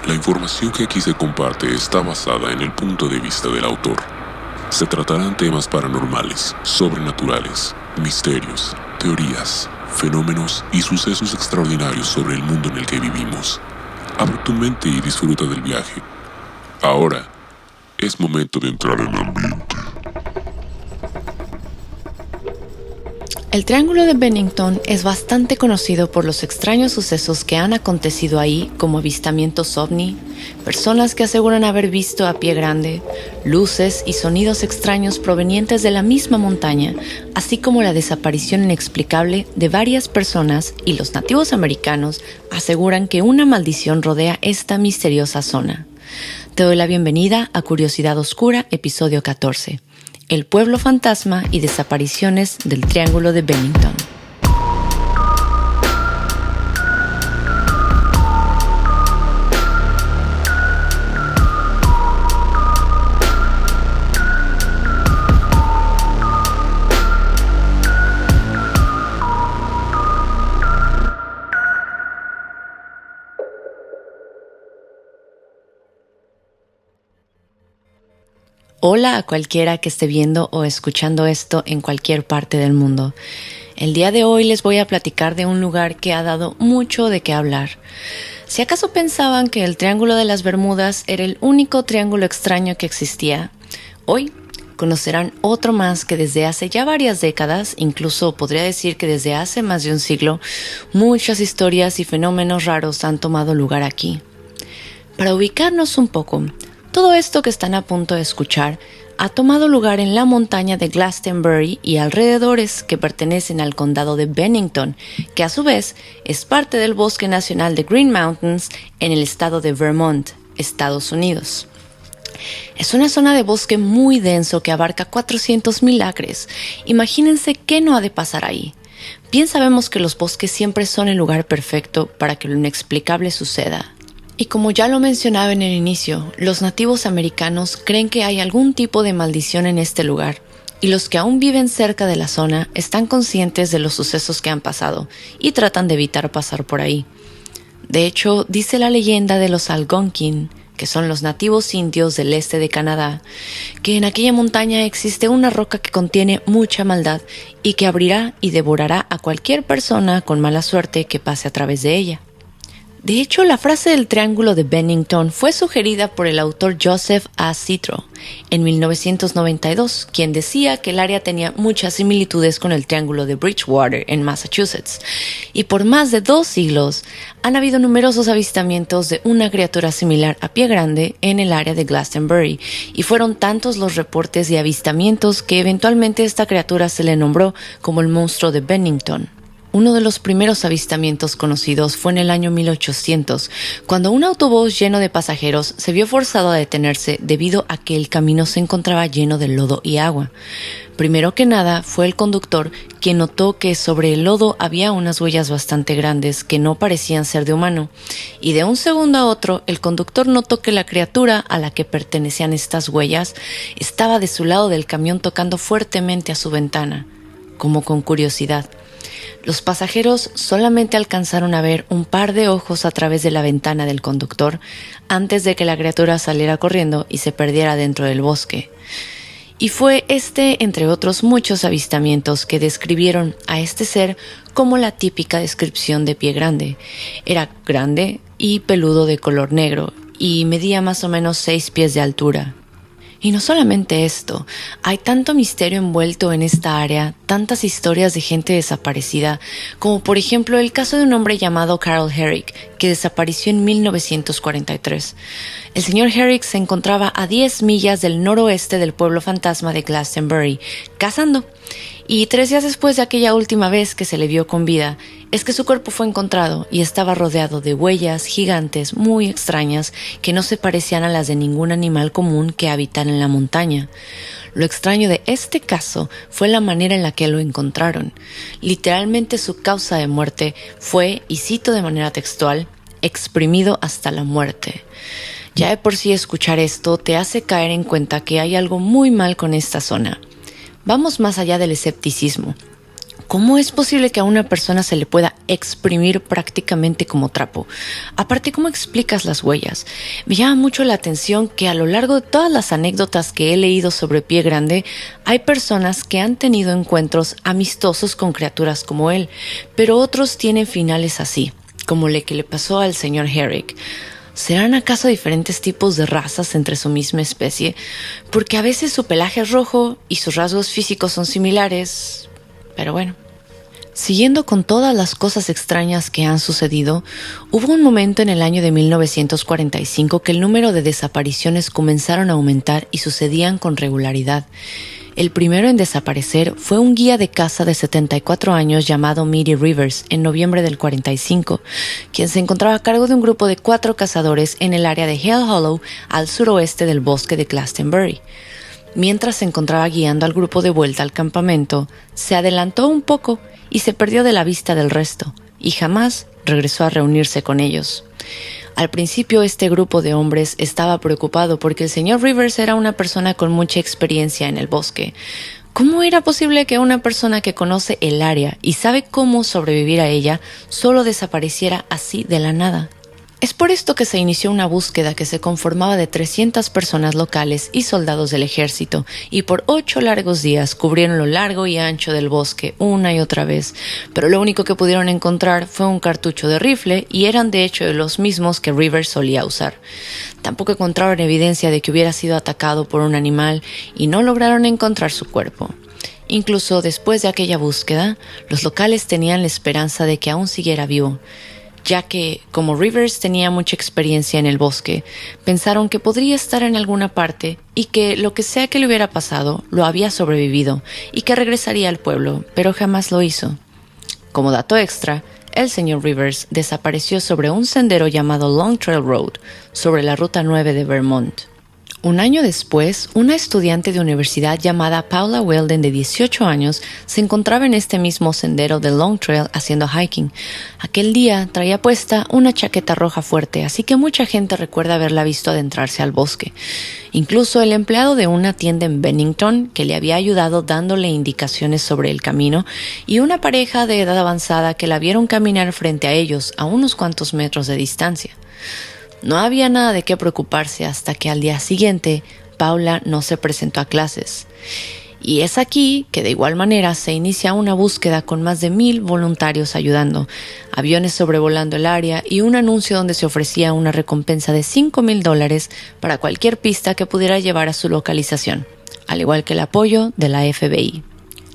La información que aquí se comparte está basada en el punto de vista del autor. Se tratarán temas paranormales, sobrenaturales, misterios, teorías, fenómenos y sucesos extraordinarios sobre el mundo en el que vivimos. Abre tu mente y disfruta del viaje. Ahora es momento de entrar en ambiente. El Triángulo de Bennington es bastante conocido por los extraños sucesos que han acontecido ahí, como avistamientos ovni, personas que aseguran haber visto a pie grande, luces y sonidos extraños provenientes de la misma montaña, así como la desaparición inexplicable de varias personas, y los nativos americanos aseguran que una maldición rodea esta misteriosa zona. Te doy la bienvenida a Curiosidad Oscura, episodio 14. El pueblo fantasma y desapariciones del Triángulo de Bennington. Hola a cualquiera que esté viendo o escuchando esto en cualquier parte del mundo. El día de hoy les voy a platicar de un lugar que ha dado mucho de qué hablar. Si acaso pensaban que el Triángulo de las Bermudas era el único triángulo extraño que existía, hoy conocerán otro más que desde hace ya varias décadas, incluso podría decir que desde hace más de un siglo, muchas historias y fenómenos raros han tomado lugar aquí. Para ubicarnos un poco, todo esto que están a punto de escuchar ha tomado lugar en la montaña de Glastonbury y alrededores que pertenecen al condado de Bennington, que a su vez es parte del Bosque Nacional de Green Mountains en el estado de Vermont, Estados Unidos. Es una zona de bosque muy denso que abarca 400,000 acres. Imagínense qué no ha de pasar ahí. Bien sabemos que los bosques siempre son el lugar perfecto para que lo inexplicable suceda. Y como ya lo mencionaba en el inicio, los nativos americanos creen que hay algún tipo de maldición en este lugar, y los que aún viven cerca de la zona están conscientes de los sucesos que han pasado y tratan de evitar pasar por ahí. De hecho, dice la leyenda de los Algonquin, que son los nativos indios del este de Canadá, que en aquella montaña existe una roca que contiene mucha maldad y que abrirá y devorará a cualquier persona con mala suerte que pase a través de ella. De hecho, la frase del Triángulo de Bennington fue sugerida por el autor Joseph A. Citro en 1992, quien decía que el área tenía muchas similitudes con el Triángulo de Bridgewater en Massachusetts, y por más de 2 siglos han habido numerosos avistamientos de una criatura similar a pie grande en el área de Glastonbury, y fueron tantos los reportes y avistamientos que eventualmente esta criatura se le nombró como el monstruo de Bennington. Uno de los primeros avistamientos conocidos fue en el año 1800, cuando un autobús lleno de pasajeros se vio forzado a detenerse debido a que el camino se encontraba lleno de lodo y agua. Primero que nada, fue el conductor quien notó que sobre el lodo había unas huellas bastante grandes que no parecían ser de humano, y de un segundo a otro, el conductor notó que la criatura a la que pertenecían estas huellas estaba de su lado del camión tocando fuertemente a su ventana, como con curiosidad. Los pasajeros solamente alcanzaron a ver un par de ojos a través de la ventana del conductor antes de que la criatura saliera corriendo y se perdiera dentro del bosque. Y fue entre otros muchos avistamientos, que describieron a este ser como la típica descripción de pie grande. Era grande y peludo de color negro y medía más o menos 6 pies de altura. Y no solamente esto, hay tanto misterio envuelto en esta área, tantas historias de gente desaparecida, como por ejemplo el caso de un hombre llamado Carl Herrick, que desapareció en 1943. El señor Herrick se encontraba a 10 millas del noroeste del pueblo fantasma de Glastonbury, cazando, y 3 días después de aquella última vez que se le vio con vida, es que su cuerpo fue encontrado y estaba rodeado de huellas gigantes muy extrañas que no se parecían a las de ningún animal común que habitara en la montaña. Lo extraño de este caso fue la manera en la que lo encontraron. Literalmente su causa de muerte fue, y cito de manera textual, exprimido hasta la muerte. Ya de por sí escuchar esto te hace caer en cuenta que hay algo muy mal con esta zona. Vamos más allá del escepticismo. ¿Cómo es posible que a una persona se le pueda exprimir prácticamente como trapo? Aparte, ¿cómo explicas las huellas? Me llama mucho la atención que a lo largo de todas las anécdotas que he leído sobre Pie Grande, hay personas que han tenido encuentros amistosos con criaturas como él, pero otros tienen finales así, como el que le pasó al señor Herrick. ¿Serán acaso diferentes tipos de razas entre su misma especie? Porque a veces su pelaje es rojo y sus rasgos físicos son similares. Pero bueno. Siguiendo con todas las cosas extrañas que han sucedido, hubo un momento en el año de 1945 que el número de desapariciones comenzaron a aumentar y sucedían con regularidad. El primero en desaparecer fue un guía de caza de 74 años llamado Mitty Rivers en noviembre del 45, quien se encontraba a cargo de un grupo de 4 cazadores en el área de Hell Hollow al suroeste del bosque de Glastonbury. Mientras se encontraba guiando al grupo de vuelta al campamento, se adelantó un poco y se perdió de la vista del resto, y jamás regresó a reunirse con ellos. Al principio este grupo de hombres estaba preocupado porque el señor Rivers era una persona con mucha experiencia en el bosque. ¿Cómo era posible que una persona que conoce el área y sabe cómo sobrevivir a ella solo desapareciera así de la nada? Es por esto que se inició una búsqueda que se conformaba de 300 personas locales y soldados del ejército, y por 8 largos días cubrieron lo largo y ancho del bosque una y otra vez, pero lo único que pudieron encontrar fue un cartucho de rifle y eran de hecho los mismos que Rivers solía usar. Tampoco encontraron evidencia de que hubiera sido atacado por un animal y no lograron encontrar su cuerpo. Incluso después de aquella búsqueda, los locales tenían la esperanza de que aún siguiera vivo, ya que, como Rivers tenía mucha experiencia en el bosque, pensaron que podría estar en alguna parte y que lo que sea que le hubiera pasado, lo había sobrevivido y que regresaría al pueblo, pero jamás lo hizo. Como dato extra, el señor Rivers desapareció sobre un sendero llamado Long Trail Road, sobre la Ruta 9 de Vermont. Un año después, una estudiante de universidad llamada Paula Weldon, de 18 años, se encontraba en este mismo sendero de Long Trail haciendo hiking. Aquel día traía puesta una chaqueta roja fuerte, así que mucha gente recuerda haberla visto adentrarse al bosque. Incluso el empleado de una tienda en Bennington, que le había ayudado dándole indicaciones sobre el camino, y una pareja de edad avanzada que la vieron caminar frente a ellos a unos cuantos metros de distancia. No había nada de qué preocuparse hasta que al día siguiente Paula no se presentó a clases. Y es aquí que de igual manera se inicia una búsqueda con más de 1,000 voluntarios ayudando, aviones sobrevolando el área y un anuncio donde se ofrecía una recompensa de $5,000 para cualquier pista que pudiera llevar a su localización, al igual que el apoyo de la FBI.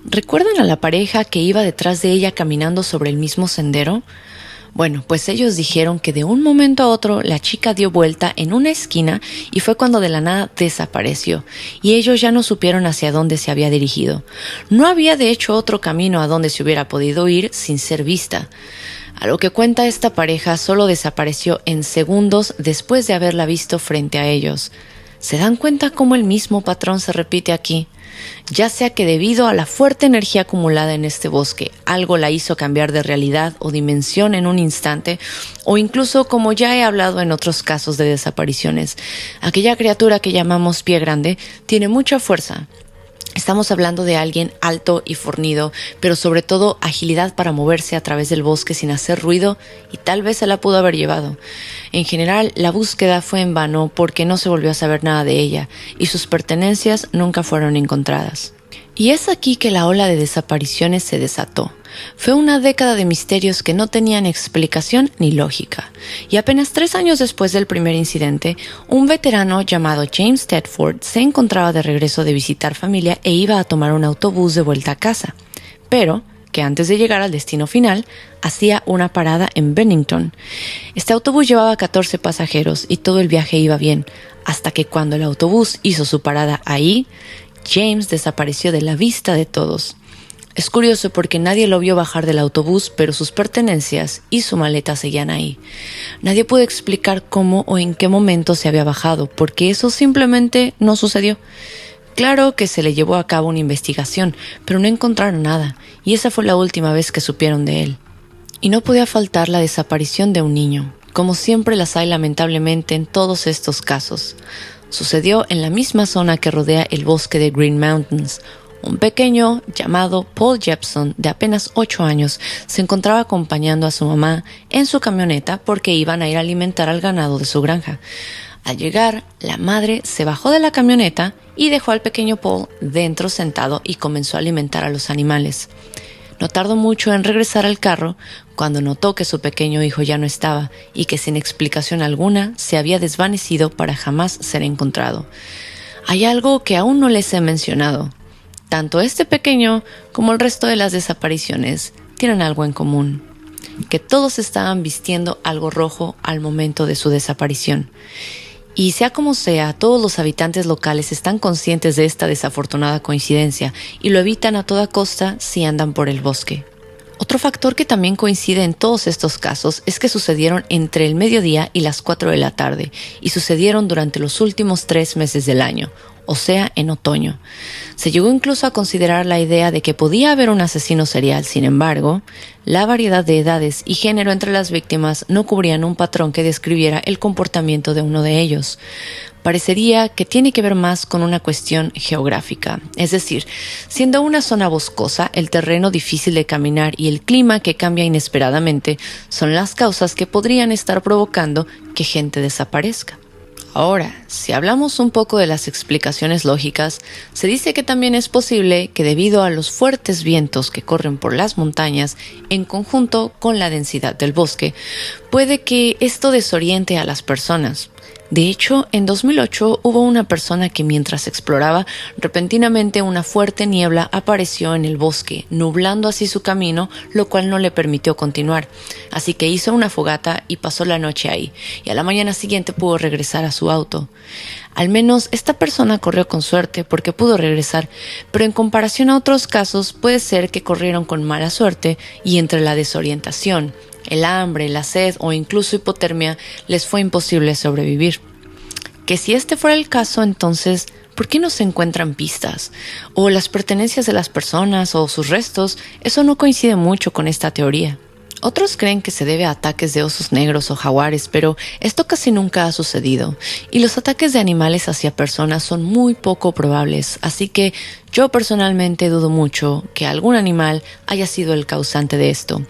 ¿Recuerdan a la pareja que iba detrás de ella caminando sobre el mismo sendero? Bueno, pues ellos dijeron que de un momento a otro la chica dio vuelta en una esquina y fue cuando de la nada desapareció, y ellos ya no supieron hacia dónde se había dirigido. No había de hecho otro camino a donde se hubiera podido ir sin ser vista. A lo que cuenta esta pareja, solo desapareció en segundos después de haberla visto frente a ellos. ¿Se dan cuenta cómo el mismo patrón se repite aquí? Ya sea que debido a la fuerte energía acumulada en este bosque, algo la hizo cambiar de realidad o dimensión en un instante, o incluso, como ya he hablado en otros casos de desapariciones, aquella criatura que llamamos Pie Grande tiene mucha fuerza. Estamos hablando de alguien alto y fornido, pero sobre todo agilidad para moverse a través del bosque sin hacer ruido, y tal vez se la pudo haber llevado. En general, la búsqueda fue en vano porque no se volvió a saber nada de ella, y sus pertenencias nunca fueron encontradas. Y es aquí que la ola de desapariciones se desató. Fue una década de misterios que no tenían explicación ni lógica. Y apenas 3 años después del primer incidente, un veterano llamado James Tedford se encontraba de regreso de visitar familia e iba a tomar un autobús de vuelta a casa. Pero que antes de llegar al destino final, hacía una parada en Bennington. Este autobús llevaba 14 pasajeros y todo el viaje iba bien, hasta que cuando el autobús hizo su parada ahí, James desapareció de la vista de todos. Es curioso porque nadie lo vio bajar del autobús, pero sus pertenencias y su maleta seguían ahí. Nadie pudo explicar cómo o en qué momento se había bajado, porque eso simplemente no sucedió. Claro que se le llevó a cabo una investigación, pero no encontraron nada, y esa fue la última vez que supieron de él. Y no podía faltar la desaparición de un niño, como siempre las hay lamentablemente en todos estos casos. Sucedió en la misma zona que rodea el bosque de Green Mountains. Un pequeño llamado Paul Jepson, de apenas 8 años, se encontraba acompañando a su mamá en su camioneta porque iban a ir a alimentar al ganado de su granja. Al llegar, la madre se bajó de la camioneta y dejó al pequeño Paul dentro sentado y comenzó a alimentar a los animales. No tardó mucho en regresar al carro cuando notó que su pequeño hijo ya no estaba y que sin explicación alguna se había desvanecido para jamás ser encontrado. Hay algo que aún no les he mencionado. Tanto este pequeño como el resto de las desapariciones tienen algo en común: que todos estaban vistiendo algo rojo al momento de su desaparición. Y sea como sea, todos los habitantes locales están conscientes de esta desafortunada coincidencia y lo evitan a toda costa si andan por el bosque. Otro factor que también coincide en todos estos casos es que sucedieron entre el mediodía y las 4 de la tarde y sucedieron durante los últimos 3 meses del año, o sea, en otoño. Se llegó incluso a considerar la idea de que podía haber un asesino serial. Sin embargo, la variedad de edades y género entre las víctimas no cubrían un patrón que describiera el comportamiento de uno de ellos. Parecería que tiene que ver más con una cuestión geográfica, es decir, siendo una zona boscosa, el terreno difícil de caminar y el clima que cambia inesperadamente son las causas que podrían estar provocando que gente desaparezca. Ahora, si hablamos un poco de las explicaciones lógicas, se dice que también es posible que debido a los fuertes vientos que corren por las montañas, en conjunto con la densidad del bosque, puede que esto desoriente a las personas. De hecho, en 2008 hubo una persona que mientras exploraba, repentinamente una fuerte niebla apareció en el bosque, nublando así su camino, lo cual no le permitió continuar. Así que hizo una fogata y pasó la noche ahí, y a la mañana siguiente pudo regresar a su auto. Al menos esta persona corrió con suerte porque pudo regresar, pero en comparación a otros casos puede ser que corrieron con mala suerte y entre la desorientación, el hambre, la sed o incluso hipotermia les fue imposible sobrevivir. Que si este fuera el caso, entonces, ¿por qué no se encuentran pistas? O las pertenencias de las personas o sus restos, eso no coincide mucho con esta teoría. Otros creen que se debe a ataques de osos negros o jaguares, pero esto casi nunca ha sucedido, y los ataques de animales hacia personas son muy poco probables, así que yo personalmente dudo mucho que algún animal haya sido el causante de esto.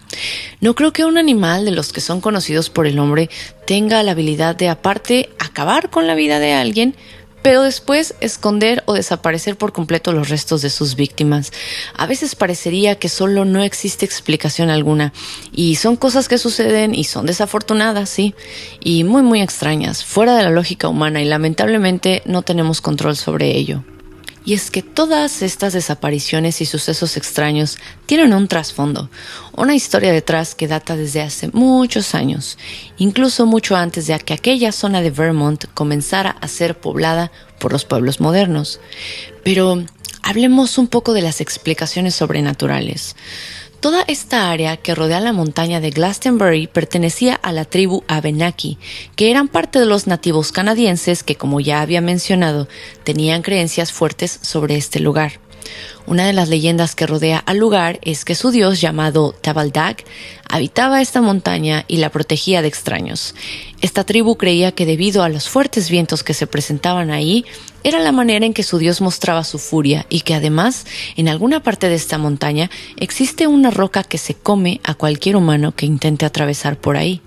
No creo que un animal de los que son conocidos por el hombre tenga la habilidad de, aparte, acabar con la vida de alguien, pero después esconder o desaparecer por completo los restos de sus víctimas. A veces parecería que solo no existe explicación alguna, y son cosas que suceden y son desafortunadas, sí, y muy extrañas, fuera de la lógica humana, y lamentablemente no tenemos control sobre ello. Y es que todas estas desapariciones y sucesos extraños tienen un trasfondo, una historia detrás que data desde hace muchos años, incluso mucho antes de que aquella zona de Vermont comenzara a ser poblada por los pueblos modernos. Pero hablemos un poco de las explicaciones sobrenaturales. Toda esta área que rodea la montaña de Glastonbury pertenecía a la tribu Abenaki, que eran parte de los nativos canadienses que, como ya había mencionado, tenían creencias fuertes sobre este lugar. Una de las leyendas que rodea al lugar es que su dios, llamado Tabaldag, habitaba esta montaña y la protegía de extraños. Esta tribu creía que debido a los fuertes vientos que se presentaban ahí, era la manera en que su dios mostraba su furia, y que además, en alguna parte de esta montaña, existe una roca que se come a cualquier humano que intente atravesar por ahí.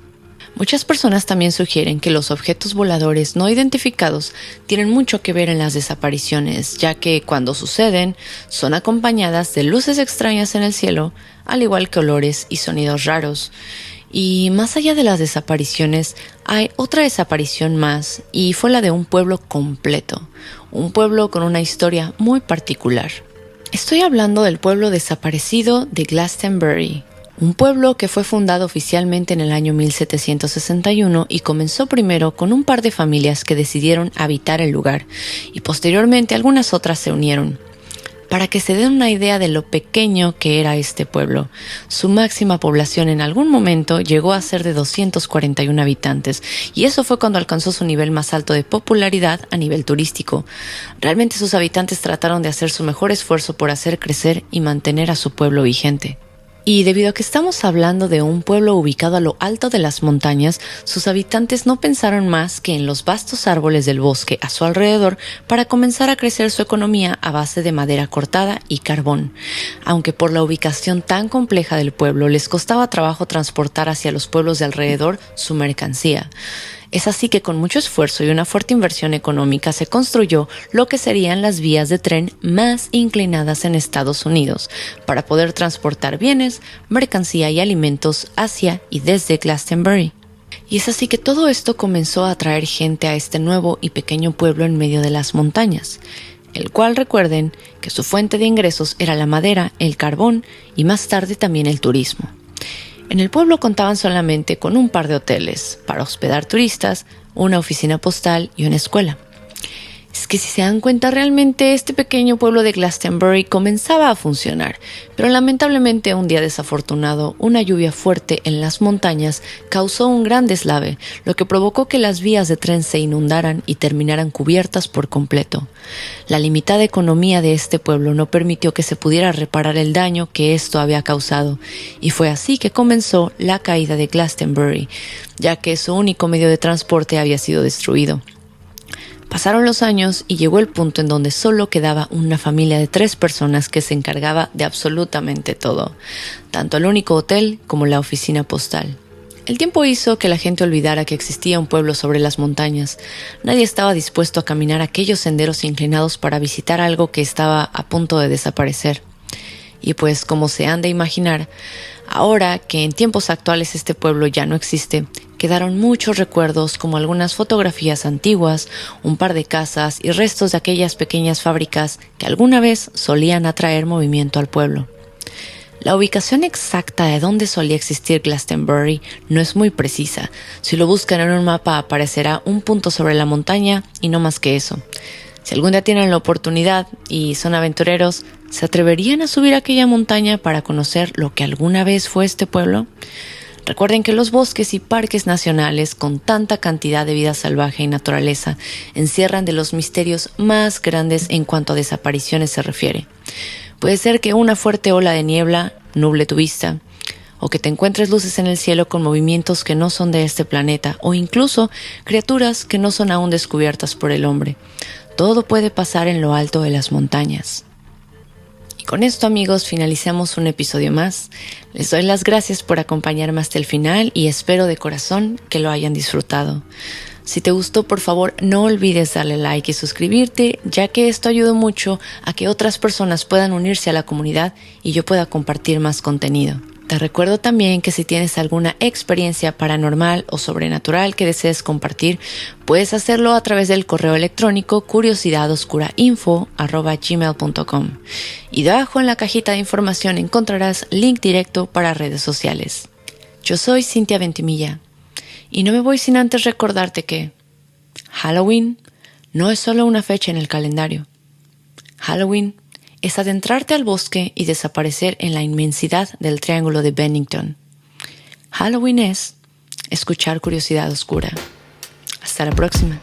Muchas personas también sugieren que los objetos voladores no identificados tienen mucho que ver en las desapariciones, ya que cuando suceden son acompañadas de luces extrañas en el cielo, al igual que olores y sonidos raros. Y más allá de las desapariciones, hay otra desaparición más, y fue la de un pueblo completo, un pueblo con una historia muy particular. Estoy hablando del pueblo desaparecido de Glastonbury, un pueblo que fue fundado oficialmente en el año 1761 y comenzó primero con un par de familias que decidieron habitar el lugar, y posteriormente algunas otras se unieron. Para que se den una idea de lo pequeño que era este pueblo, su máxima población en algún momento llegó a ser de 241 habitantes, y eso fue cuando alcanzó su nivel más alto de popularidad a nivel turístico. Realmente sus habitantes trataron de hacer su mejor esfuerzo por hacer crecer y mantener a su pueblo vigente. Y debido a que estamos hablando de un pueblo ubicado a lo alto de las montañas, sus habitantes no pensaron más que en los vastos árboles del bosque a su alrededor para comenzar a crecer su economía a base de madera cortada y carbón. Aunque por la ubicación tan compleja del pueblo les costaba trabajo transportar hacia los pueblos de alrededor su mercancía. Es así que con mucho esfuerzo y una fuerte inversión económica se construyó lo que serían las vías de tren más inclinadas en Estados Unidos para poder transportar bienes, mercancía y alimentos hacia y desde Glastonbury. Y es así que todo esto comenzó a atraer gente a este nuevo y pequeño pueblo en medio de las montañas, el cual recuerden que su fuente de ingresos era la madera, el carbón y más tarde también el turismo. En el pueblo contaban solamente con un par de hoteles para hospedar turistas, una oficina postal y una escuela. Es que si se dan cuenta, realmente este pequeño pueblo de Glastonbury comenzaba a funcionar, pero lamentablemente un día desafortunado, una lluvia fuerte en las montañas causó un gran deslave, lo que provocó que las vías de tren se inundaran y terminaran cubiertas por completo. La limitada economía de este pueblo no permitió que se pudiera reparar el daño que esto había causado, y fue así que comenzó la caída de Glastonbury, ya que su único medio de transporte había sido destruido. Pasaron los años y llegó el punto en donde solo quedaba una familia de 3 personas que se encargaba de absolutamente todo, tanto el único hotel como la oficina postal. El tiempo hizo que la gente olvidara que existía un pueblo sobre las montañas. Nadie estaba dispuesto a caminar aquellos senderos inclinados para visitar algo que estaba a punto de desaparecer. Y pues, como se han de imaginar, ahora que en tiempos actuales este pueblo ya no existe, quedaron muchos recuerdos como algunas fotografías antiguas, un par de casas y restos de aquellas pequeñas fábricas que alguna vez solían atraer movimiento al pueblo. La ubicación exacta de dónde solía existir Glastonbury no es muy precisa. Si lo buscan en un mapa aparecerá un punto sobre la montaña y no más que eso. Si algún día tienen la oportunidad y son aventureros, ¿se atreverían a subir aquella montaña para conocer lo que alguna vez fue este pueblo? Recuerden que los bosques y parques nacionales, con tanta cantidad de vida salvaje y naturaleza, encierran de los misterios más grandes en cuanto a desapariciones se refiere. Puede ser que una fuerte ola de niebla nuble tu vista, o que te encuentres luces en el cielo con movimientos que no son de este planeta, o incluso criaturas que no son aún descubiertas por el hombre. Todo puede pasar en lo alto de las montañas. Con esto, amigos, finalicemos un episodio más. Les doy las gracias por acompañarme hasta el final y espero de corazón que lo hayan disfrutado. Si te gustó, por favor, no olvides darle like y suscribirte, ya que esto ayuda mucho a que otras personas puedan unirse a la comunidad y yo pueda compartir más contenido. Te recuerdo también que si tienes alguna experiencia paranormal o sobrenatural que desees compartir, puedes hacerlo a través del correo electrónico curiosidadoscurainfo@gmail.com. Y debajo en la cajita de información encontrarás link directo para redes sociales. Yo soy Cintia Ventimilla y no me voy sin antes recordarte que Halloween no es solo una fecha en el calendario. Halloween es adentrarte al bosque y desaparecer en la inmensidad del Triángulo de Bennington. Halloween es escuchar Curiosidad Oscura. Hasta la próxima.